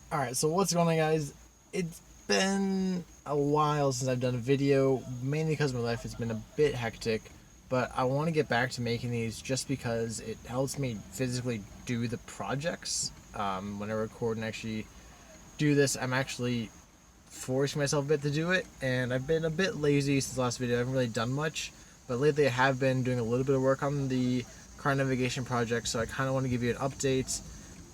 Alright, so what's going on, guys? It's been a while since I've done a video, mainly because my life has been a bit hectic, but I want to get back to making these just because it helps me physically do the projects. When I record and actually do this, I'm actually forcing myself a bit to do it, and I've been a bit lazy since the last video. I haven't really done much, but lately I have been doing a little bit of work on the car navigation project, so I kind of want to give you an update,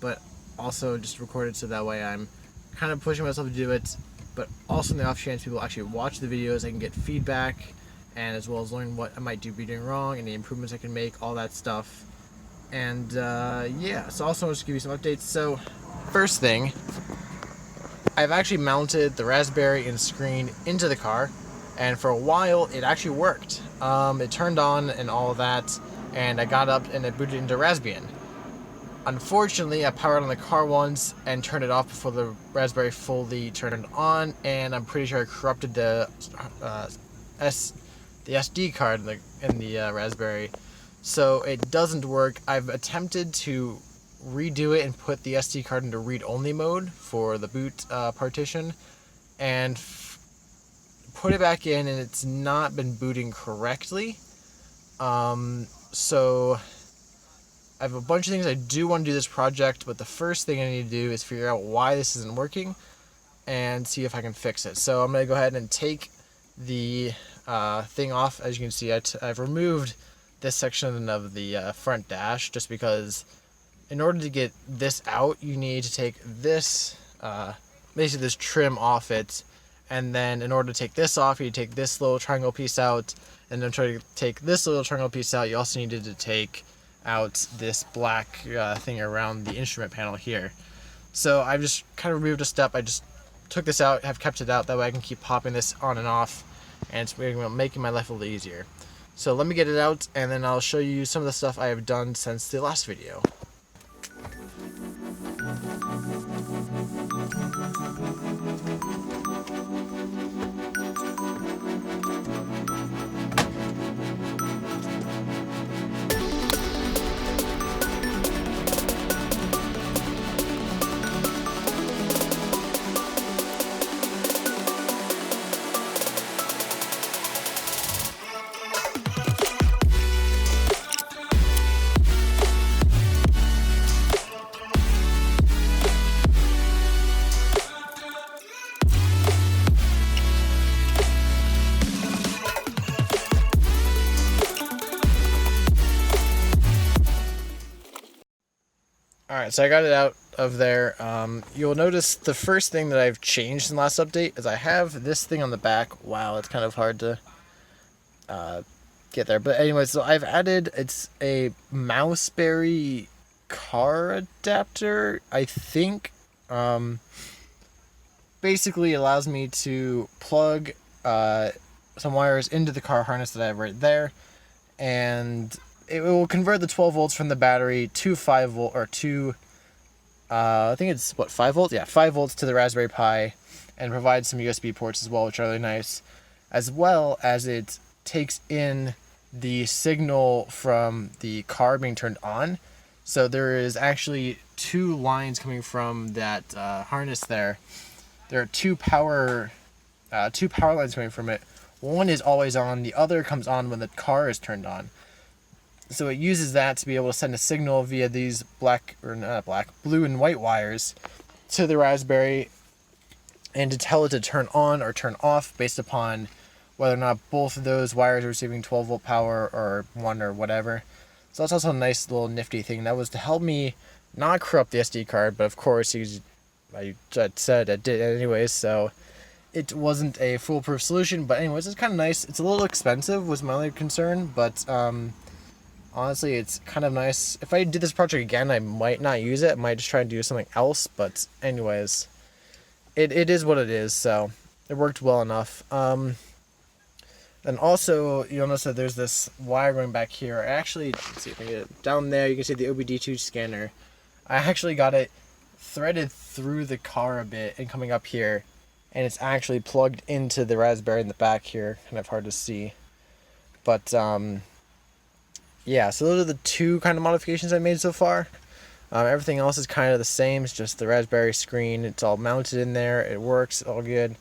but also just record it so that way I'm kind of pushing myself to do it, but also in the off chance people actually watch the videos, I can get feedback, and as well as learn what I might be doing wrong, any improvements I can make, all that stuff. And yeah, so also I'll just give you some updates. So first thing, I've actually mounted the Raspberry and screen into the car, and for a while it actually worked. It turned on and all of that, and I got up and I booted into Raspbian. Unfortunately, I powered on the car once and turned it off before the Raspberry fully turned on, and I'm pretty sure I corrupted the SD card in the Raspberry, so it doesn't work. I've attempted to redo it and put the SD card into read-only mode for the boot partition, and put it back in, and it's not been booting correctly. So I have a bunch of things I do want to do this project, but the first thing I need to do is figure out why this isn't working and see if I can fix it. So I'm going to go ahead and take the thing off. As you can see, I've removed this section of the front dash just because in order to get this out, you need to take this, basically this trim off it, and then in order to take this off, you take this little triangle piece out, and then try to take this little triangle piece out. You also needed to take out this black thing around the instrument panel here. So I've just kind of removed a step. I just took this out, have kept it out, that way I can keep popping this on and off, and it's making my life a little easier. So let me get it out, and then I'll show you some of the stuff I have done since the last video. Alright, so I got it out of there. You'll notice the first thing that I've changed in the last update is I have this thing on the back. Wow, it's kind of hard to get there. But anyway, so I've added, it's a Mouseberry car adapter, I think. Basically allows me to plug some wires into the car harness that I have right there, and it will convert the 12 volts from the battery to 5 volt, or to I think it's what, 5 volts? Yeah, 5 volts to the Raspberry Pi, and provides some USB ports as well, which are really nice, as well as it takes in the signal from the car being turned on. So there is actually two lines coming from that harness there. There are two power lines coming from it. One is always on, the other comes on when the car is turned on. So it uses that to be able to send a signal via these blue and white wires to the Raspberry, and to tell it to turn on or turn off based upon whether or not both of those wires are receiving 12 volt power or one or whatever. So that's also a nice little nifty thing. That was to help me not corrupt the SD card, but of course, I said I did anyways, so it wasn't a foolproof solution. But anyways, it's kind of nice. It's a little expensive was my only concern, but honestly, it's kind of nice. If I did this project again, I might not use it. I might just try and do something else. But anyways, it is what it is. So it worked well enough. And also, you'll notice that there's this wire going back here. I actually, let's see if I can get it down there. You can see the OBD2 scanner. I actually got it threaded through the car a bit and coming up here. And it's actually plugged into the Raspberry in the back here. Kind of hard to see. But, yeah, so those are the two kind of modifications I made so far. Everything else is kind of the same. It's just the Raspberry screen. It's all mounted in there. It works all good.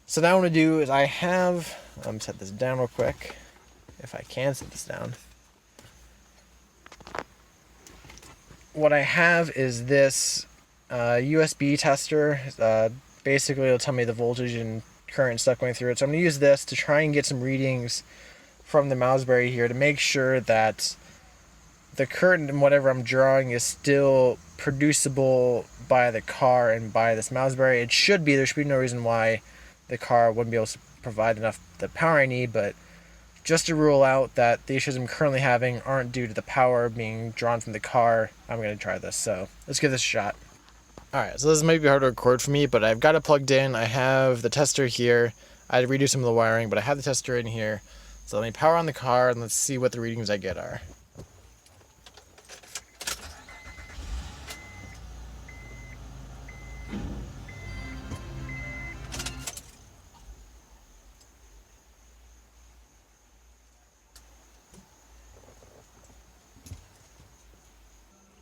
So now what I'm going to do is let me set this down real quick, if I can set this down. What I have is this USB tester. Basically, it'll tell me the voltage and current stuff going through it. So I'm going to use this to try and get some readings from the Mouseberry here to make sure that the current and whatever I'm drawing is still producible by the car and by this Mouseberry. It should be. There should be no reason why the car wouldn't be able to provide enough the power I need, but just to rule out that the issues I'm currently having aren't due to the power being drawn from the car, I'm going to try this. So let's give this a shot. Alright, so this might be hard to record for me, but I've got it plugged in. I have the tester here. I had to redo some of the wiring, but I have the tester in here. So let me power on the car and let's see what the readings I get are.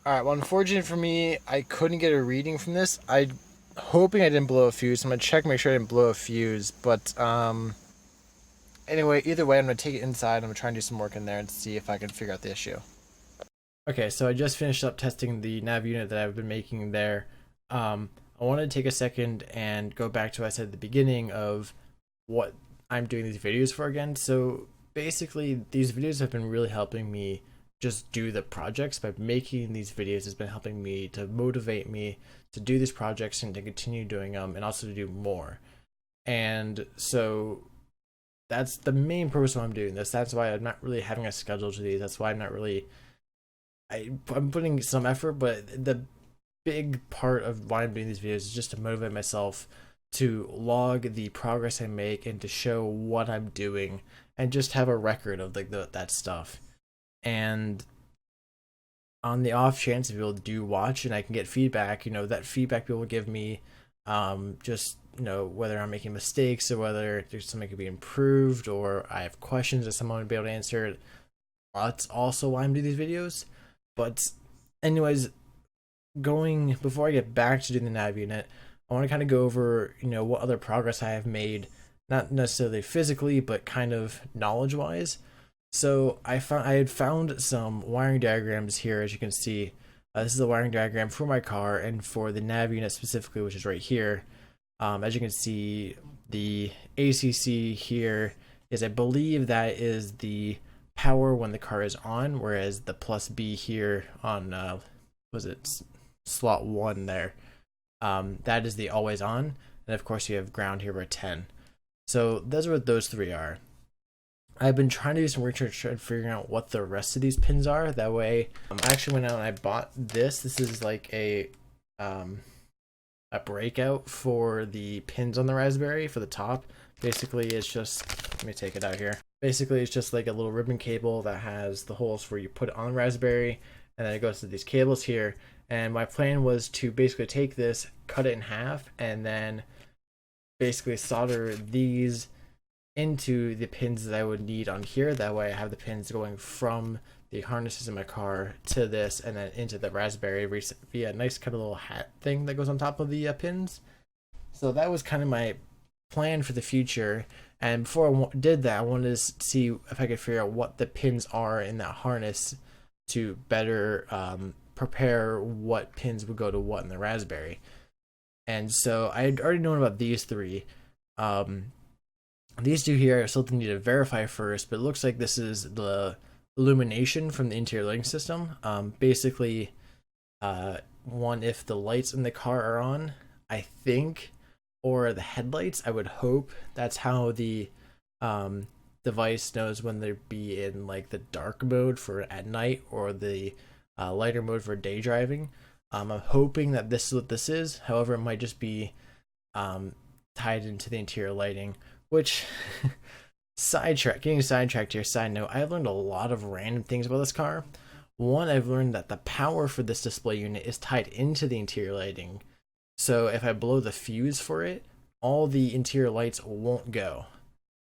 Alright, well, unfortunately for me, I couldn't get a reading from this. I'm hoping I didn't blow a fuse. I'm going to check, make sure I didn't blow a fuse. But, anyway, either way, I'm going to take it inside. I'm going to try and do some work in there and see if I can figure out the issue. Okay, so I just finished up testing the nav unit that I've been making there. I wanted to take a second and go back to what I said at the beginning of what I'm doing these videos for again. So, basically, these videos have been really helping me just do the projects. By making these videos has been helping me to motivate me to do these projects and to continue doing them and also to do more. And so that's the main purpose why I'm doing this. That's why I'm not really having a schedule to these. That's why I'm not really I'm putting some effort, but the big part of why I'm doing these videos is just to motivate myself to log the progress I make and to show what I'm doing and just have a record of like that stuff. And on the off chance if people do watch and I can get feedback, that feedback people give me, just, whether I'm making mistakes or whether there's something could be improved or I have questions that someone would be able to answer. That's also why I'm doing these videos. But anyways, before I get back to doing the nav unit, I want to kind of go over, what other progress I have made, not necessarily physically, but kind of knowledge-wise. So I had found some wiring diagrams here, as you can see. This is a wiring diagram for my car and for the nav unit specifically, which is right here. As you can see, the ACC here is, I believe that is the power when the car is on, whereas the plus B here on, slot 1 there, that is the always on. And of course you have ground here for 10. So those are what those three are. I've been trying to do some research and figuring out what the rest of these pins are. That way, I actually went out and I bought this. This is like a breakout for the pins on the Raspberry for the top. Basically, it's just, let me take it out here. Basically, it's just like a little ribbon cable that has the holes where you put it on the Raspberry, and then it goes to these cables here. And my plan was to basically take this, cut it in half, and then basically solder these into the pins that I would need on here. That way I have the pins going from the harnesses in my car to this and then into the Raspberry via a nice kind of little hat thing that goes on top of the pins. So that was kind of my plan for the future. And before I did that, I wanted to see if I could figure out what the pins are in that harness to better prepare what pins would go to what in the Raspberry. And so I had already known about these three. These two here I still need to verify first, but it looks like this is the illumination from the interior lighting system. Basically, one, if the lights in the car are on, I think, or the headlights, I would hope that's how the device knows when they'd be in like the dark mode for at night or the lighter mode for day driving. I'm hoping that this is what this is. However, it might just be tied into the interior lighting, which getting sidetracked here. Side note, I've learned a lot of random things about this car. One, I've learned that the power for this display unit is tied into the interior lighting. So if I blow the fuse for it, all the interior lights won't go.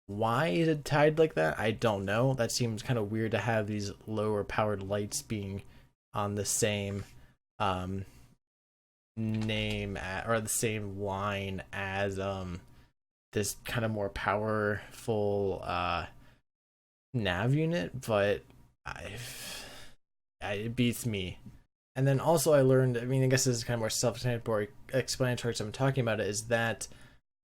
Why is it tied like that? I don't know. That seems kind of weird to have these lower powered lights being on the same um or the same line as this kind of more powerful nav unit, but it beats me. And then also I learned, I mean, I guess this is kind of more self-explanatory, so I'm talking about it, is that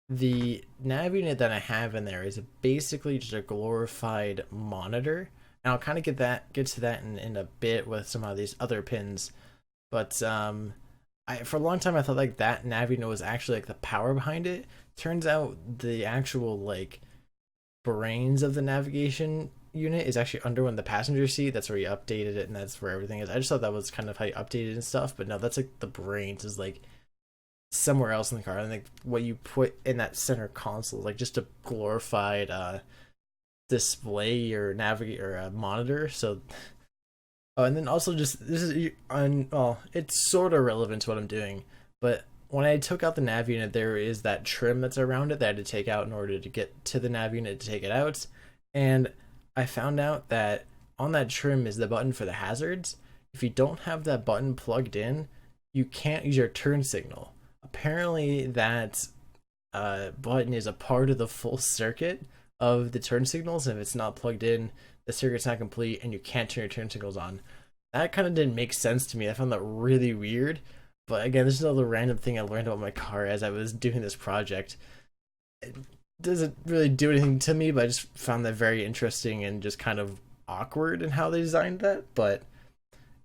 the nav unit that I have in there is basically just a glorified monitor. And I'll kind of get to that in a bit with some of these other pins. But for a long time I thought like that nav unit was actually like the power behind it. Turns out the actual like brains of the navigation unit is actually under one of the passenger seat. That's where you updated it, and that's where everything is. I just thought that was kind of how you updated and stuff, but no, that's like the brains is like somewhere else in the car. I think what you put in that center console is like just a glorified display or navigate or monitor. So and then also just this is on well, it's sort of relevant to what I'm doing, but when I took out the nav unit, there is that trim that's around it that I had to take out in order to get to the nav unit to take it out. And I found out that on that trim is the button for the hazards. If you don't have that button plugged in, you can't use your turn signal. Apparently that button is a part of the full circuit of the turn signals, and if it's not plugged in, the circuit's not complete and you can't turn your turn signals on. That kind of didn't make sense to me. I found that really weird. But again, this is another random thing I learned about my car as I was doing this project. It doesn't really do anything to me, but I just found that very interesting and just kind of awkward in how they designed that. But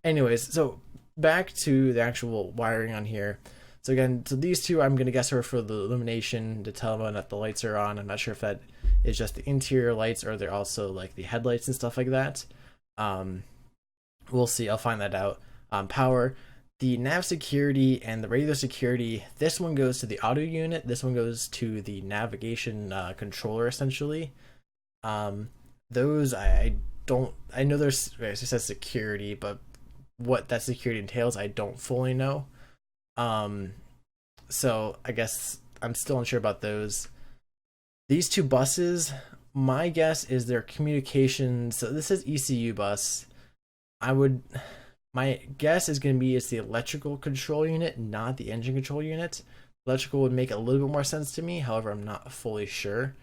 anyways, so back to the actual wiring on here. So again, so these two I'm going to guess are for the illumination to tell when that the lights are on. I'm not sure if that is just the interior lights or they're also like the headlights and stuff like that. We'll see. I'll find that out. Power. The nav security and the radio security, this one goes to the audio unit, this one goes to the navigation controller essentially. Those I know there's, it says security, but what that security entails I don't fully know. So I guess I'm still unsure about those. These two buses, my guess is their communications, so this is ECU bus. My guess is going to be it's the electrical control unit, not the engine control unit. Electrical would make a little bit more sense to me, however, I'm not fully sure.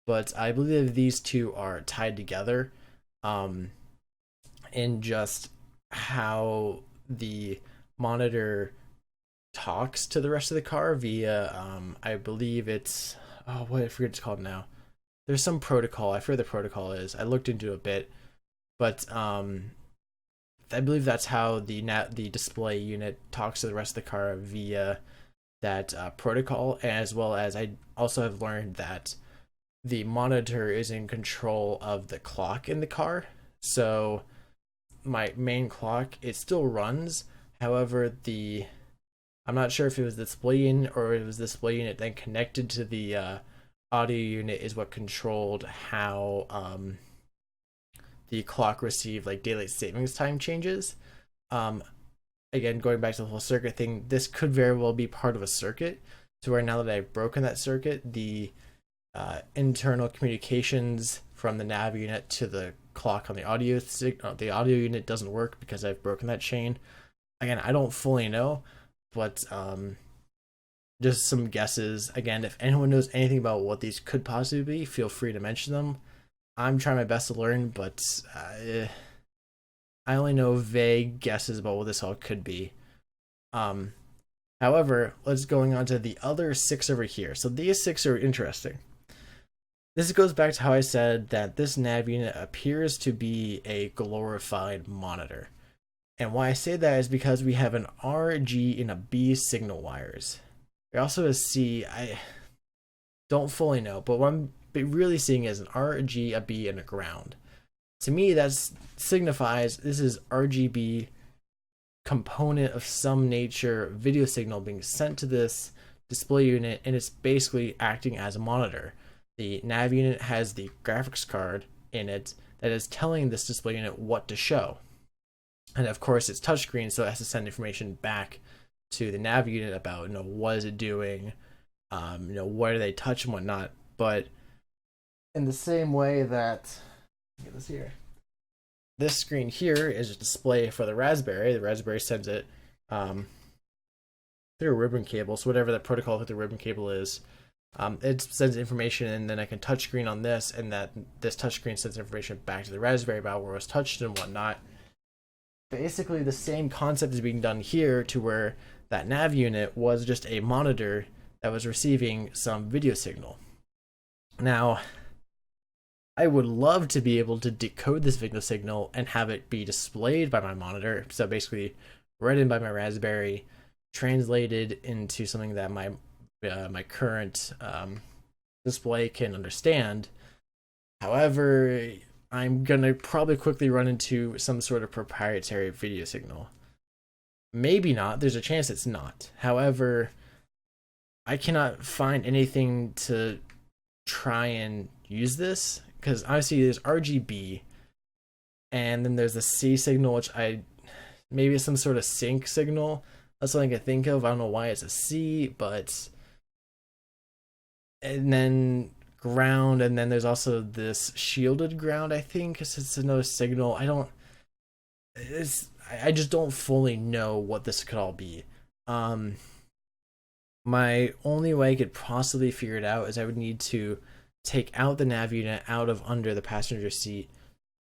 But I believe these two are tied together in just how the monitor talks to the rest of the car via, I believe it's, I forget what it's called now. There's some protocol, I forget the protocol is. I looked into it a bit, but I believe that's how the display unit talks to the rest of the car via that protocol, as well as I also have learned that the monitor is in control of the clock in the car. So my main clock, it still runs. However, I'm not sure if it was the display unit or it was the display unit then connected to the audio unit is what controlled how the clock received like daylight savings time changes. Again, going back to the whole circuit thing, this could very well be part of a circuit. So where now that I've broken that circuit, the internal communications from the nav unit to the clock on the audio unit doesn't work because I've broken that chain. Again, I don't fully know, but just some guesses. Again, if anyone knows anything about what these could possibly be, feel free to mention them. I'm trying my best to learn, but I only know vague guesses about what this all could be. However, let's going on to the other 6 over here. So these 6 are interesting. This goes back to how I said that this nav unit appears to be a glorified monitor. And why I say that is because we have an R, G, and a B signal wires. We also have a C. I don't fully know, but what I'm really seeing is an R, a G, a B, and a ground. To me, that signifies this is RGB component of some nature video signal being sent to this display unit, and it's basically acting as a monitor. The nav unit has the graphics card in it that is telling this display unit what to show. And of course, it's touchscreen, so it has to send information back to the nav unit about, what is it doing, where do they touch and whatnot. But in the same way that, get this here, this screen here is a display for the Raspberry. The Raspberry sends it through a ribbon cable. So whatever that protocol with the ribbon cable is, it sends information, and then I can touchscreen on this, and that this touchscreen sends information back to the Raspberry about where it was touched and whatnot. Basically, the same concept is being done here, to where that nav unit was just a monitor that was receiving some video signal. Now, I would love to be able to decode this video signal and have it be displayed by my monitor. So basically, read in by my Raspberry, translated into something that my current display can understand. However, I'm gonna probably quickly run into some sort of proprietary video signal. Maybe not. There's a chance it's not. However, I cannot find anything to try and use this, because obviously there's RGB, and then there's the C signal, which maybe it's some sort of sync signal. That's something I can think of. I don't know why it's a C, but and then ground, and then there's also this shielded ground. I think it's another signal. I just don't fully know what this could all be. My only way I could possibly figure it out is I would need to take out the nav unit out of under the passenger seat,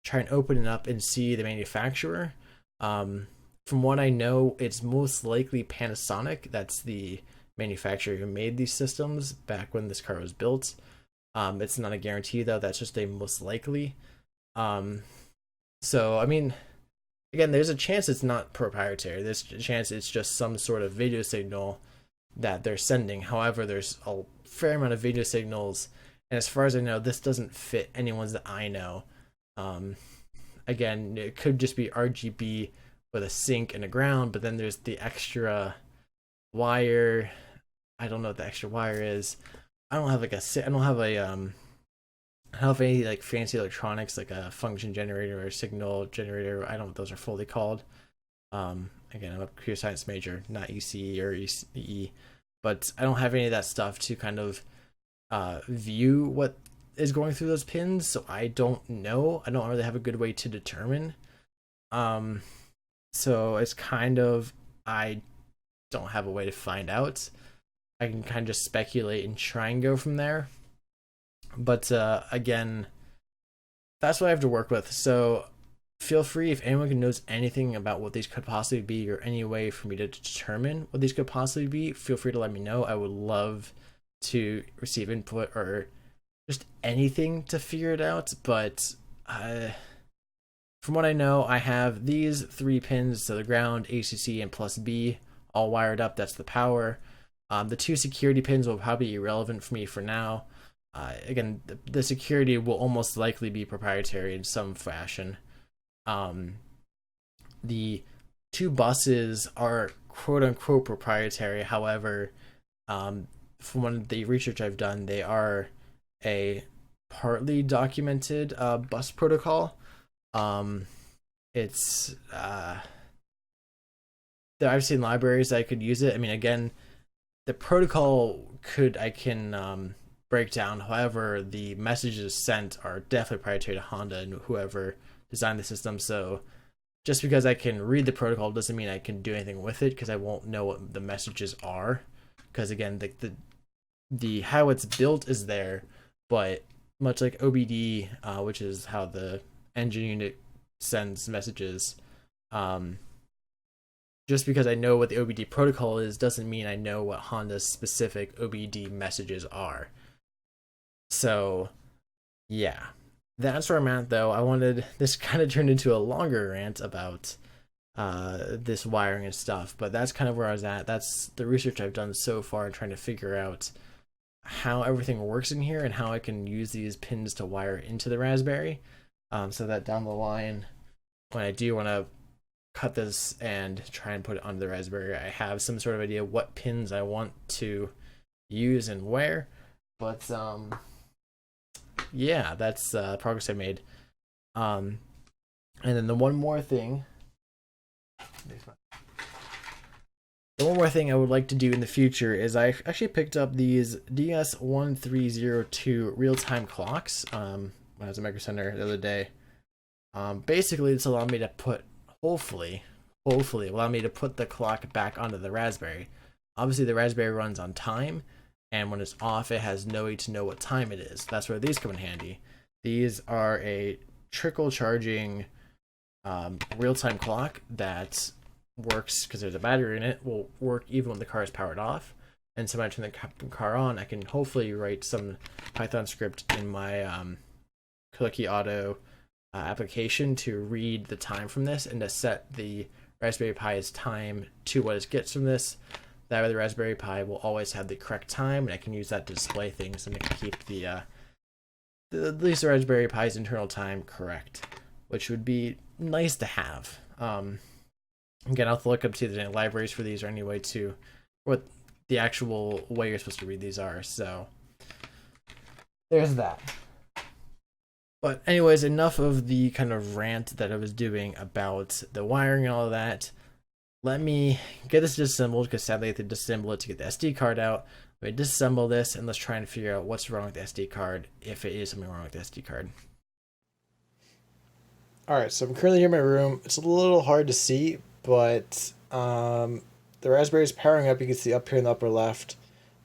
try and open it up and see the manufacturer. From what I know, it's most likely Panasonic. That's the manufacturer who made these systems back when this car was built. It's not a guarantee though, that's just a most likely. So I mean, again, there's a chance it's not proprietary. There's a chance it's just some sort of video signal that they're sending. However, there's a fair amount of video signals, and as far as I know, this doesn't fit any ones that I know. Again, it could just be RGB with a sync and a ground, but then there's the extra wire. I don't know what the extra wire is. I don't have I don't have any like fancy electronics like a function generator or a signal generator. I don't know what those are fully called. Again, I'm a computer science major, not ECE or EE, but I don't have any of that stuff to kind of view what is going through those pins, so I don't know. I don't really have a good way to determine. So it's kind of, I don't have a way to find out. I can kind of just speculate and try and go from there. But again, that's what I have to work with. So feel free, if anyone knows anything about what these could possibly be, or any way for me to determine what these could possibly be, feel free to let me know. I would love to receive input or just anything to figure it out. But from what I know, I have these 3 pins to the ground, ACC, and plus B all wired up. That's the power. The 2 security pins will probably be irrelevant for me for now. Again, the security will almost likely be proprietary in some fashion. The 2 buses are quote unquote proprietary. However, from one of the research I've done, they are a partly documented bus protocol. It's I've seen libraries that I could use it. I mean, again, the protocol I can break down. However, the messages sent are definitely proprietary to Honda and whoever designed the system. So just because I can read the protocol doesn't mean I can do anything with it, because I won't know what the messages are. Because again, the how it's built is there, but much like OBD, which is how the engine unit sends messages, just because I know what the OBD protocol is doesn't mean I know what Honda's specific OBD messages are. So yeah, that's where I'm at though. This kind of turned into a longer rant about this wiring and stuff, but that's kind of where I was at. That's the research I've done so far, trying to figure out how everything works in here and how I can use these pins to wire into the Raspberry, so that down the line, when I do want to cut this and try and put it onto the Raspberry, I have some sort of idea what pins I want to use and where. But yeah, that's progress I made. And then the one more thing I would like to do in the future is I actually picked up these DS1302 real-time clocks when I was at Micro Center the other day. Basically, it's allowed me to put, hopefully hopefully allow me to put the clock back onto the Raspberry. Obviously, the Raspberry runs on time, and when it's off, it has no way to know what time it is. That's where these come in handy. These are a trickle charging real-time clock that works because there's a battery in it, will work even when the car is powered off. And so when I turn the car on, I can hopefully write some Python script in my Cookie Auto application to read the time from this and to set the Raspberry Pi's time to what it gets from this. That way the Raspberry Pi will always have the correct time, and I can use that to display things and keep the at least the Raspberry Pi's internal time correct, which would be nice to have. Again, I'll have to look up to the libraries for these or any way to what the actual way you're supposed to read these are. So there's that. But anyways, enough of the kind of rant that I was doing about the wiring and all of that. Let me get this disassembled, because sadly I have to disassemble it to get the SD card out. Let me disassemble this, and let's try and figure out what's wrong with the SD card, if it is something wrong with the SD card. Alright, so I'm currently here in my room. It's a little hard to see, but the Raspberry is powering up. You can see up here in the upper left.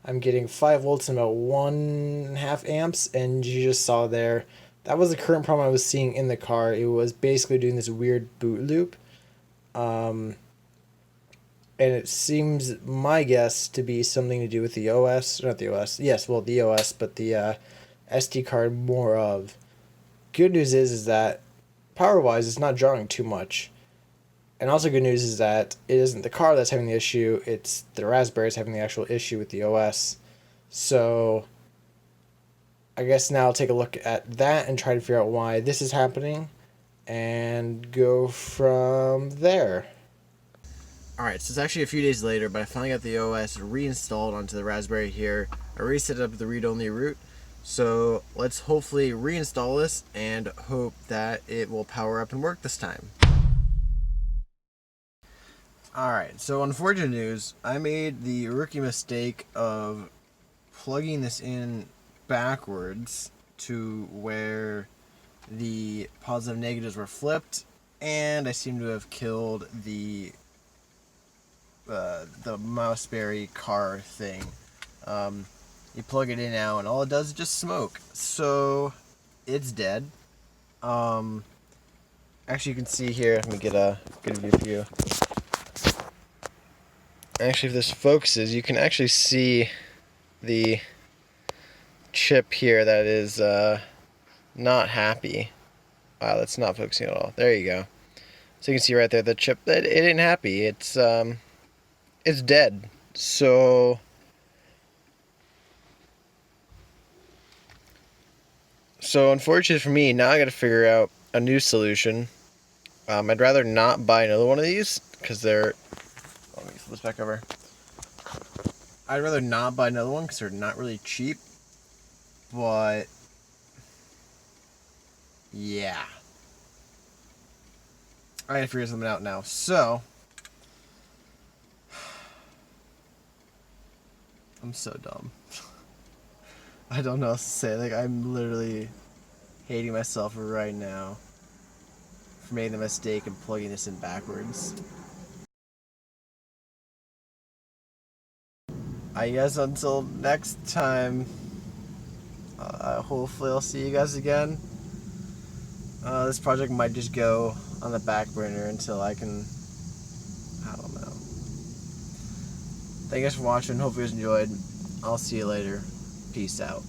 I'm getting 5 volts and about 1.5 amps, and you just saw there, that was the current problem I was seeing in the car. It was basically doing this weird boot loop. And it seems, my guess, to be something to do with the OS, not the OS, yes, well, the OS, but the SD card more of. Good news is that, power-wise, it's not drawing too much. And also good news is that it isn't the car that's having the issue, it's the Raspberry that's having the actual issue with the OS. So I guess now I'll take a look at that and try to figure out why this is happening and go from there. Alright, so it's actually a few days later, but I finally got the OS reinstalled onto the Raspberry here. I reset up the read-only root, so let's hopefully reinstall this and hope that it will power up and work this time. Alright, so unfortunate news, I made the rookie mistake of plugging this in backwards to where the positive negatives were flipped, and I seem to have killed the Mouseberry car thing. You plug it in now, and all it does is just smoke. So it's dead. Actually, you can see here. Let me get a good view for you. Actually, if this focuses, you can actually see the chip here that is not happy. Wow, that's not focusing at all. There you go. So you can see right there the chip that it ain't happy. It's dead. So unfortunately for me, now I got to figure out a new solution. I'd rather not buy another one of these because they're. Let me flip this back over. I'd rather not buy another one because they're not really cheap. But yeah, I gotta figure something out now. So I'm so dumb. I don't know what else to say. Like, I'm literally hating myself right now for making the mistake of plugging this in backwards. I guess until next time, hopefully I'll see you guys again. This project might just go on the back burner until I can, I don't know. Thank you guys for watching. Hope you guys enjoyed. I'll see you later. Peace out.